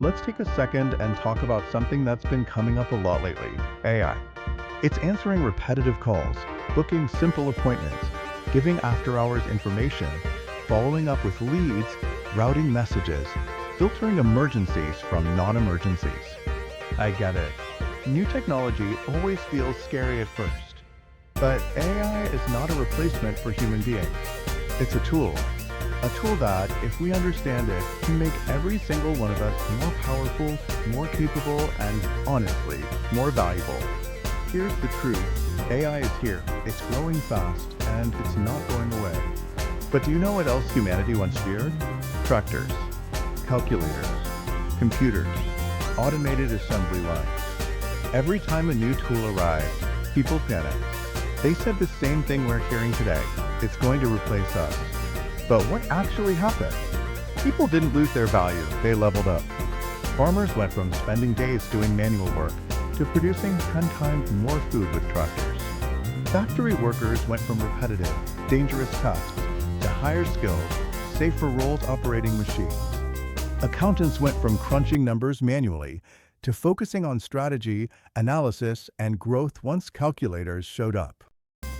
Let's take a second and talk about something that's been coming up a lot lately, AI. It's answering repetitive calls, booking simple appointments, giving after-hours information, following up with leads, routing messages, filtering emergencies from non-emergencies. I get it. New technology always feels scary at first. But AI is not a replacement for human beings. It's a tool. A tool that, if we understand it, can make every single one of us more powerful, more capable, and honestly, more valuable. Here's the truth. AI is here. It's growing fast, and it's not going away. But do you know what else humanity once feared? Tractors, calculators, computers, automated assembly lines. Every time a new tool arrived, people panicked. They said the same thing we're hearing today. It's going to replace us. But what actually happened? People didn't lose their value, they leveled up. Farmers went from spending days doing manual work to producing 10 times more food with tractors. Factory workers went from repetitive, dangerous tasks to higher skilled, safer roles operating machines. Accountants went from crunching numbers manually to focusing on strategy, analysis, and growth once calculators showed up.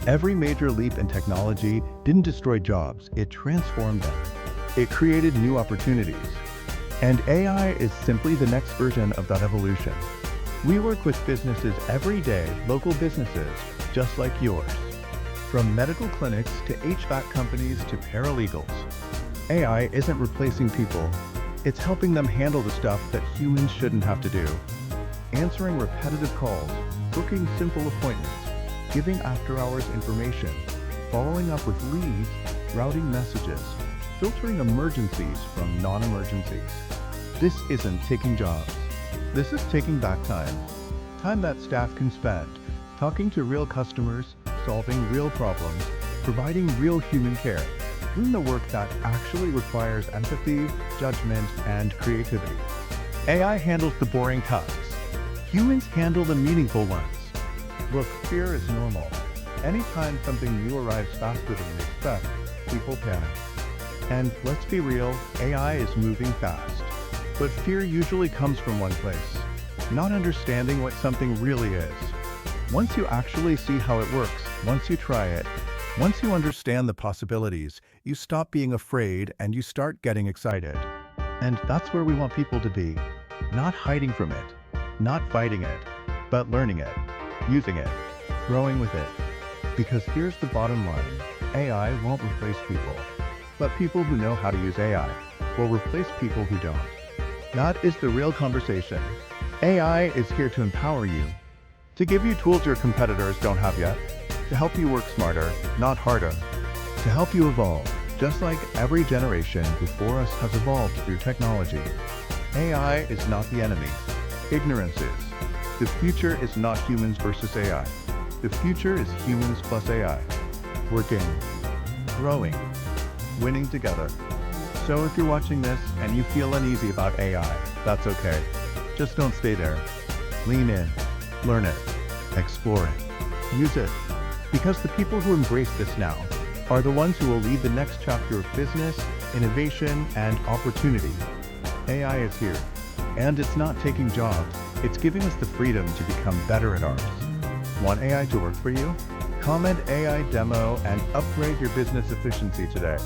Every major leap in technology didn't destroy jobs, it transformed them. It created new opportunities. And AI is simply the next version of that evolution. We work with businesses every day, local businesses, just like yours. From medical clinics to HVAC companies to paralegals. AI isn't replacing people, it's helping them handle the stuff that humans shouldn't have to do. Answering repetitive calls, booking simple appointments, giving after-hours information, following up with leads, routing messages, filtering emergencies from non-emergencies. This isn't taking jobs. This is taking back time. Time that staff can spend talking to real customers, solving real problems, providing real human care, doing the work that actually requires empathy, judgment, and creativity. AI handles the boring tasks. Humans handle the meaningful ones. Look, fear is normal. Anytime something new arrives faster than we expect, people panic. And let's be real, AI is moving fast. But fear usually comes from one place, not understanding what something really is. Once you actually see how it works, once you try it, once you understand the possibilities, you stop being afraid and you start getting excited. And that's where we want people to be, not hiding from it, not fighting it, but learning it. Using it, growing with it. Because here's the bottom line, AI won't replace people, but people who know how to use AI will replace people who don't. That is the real conversation. AI is here to empower you, to give you tools your competitors don't have yet, to help you work smarter, not harder, to help you evolve, just like every generation before us has evolved through technology. AI is not the enemy, ignorance is. The future is not humans versus AI. The future is humans plus AI. Working, growing, winning together. So if you're watching this and you feel uneasy about AI, that's okay. Just don't stay there. Lean in, learn it, explore it, use it. Because the people who embrace this now are the ones who will lead the next chapter of business, innovation, and opportunity. AI is here, and it's not taking jobs. It's giving us the freedom to become better at ours. Want AI to work for you? Comment AI demo and upgrade your business efficiency today.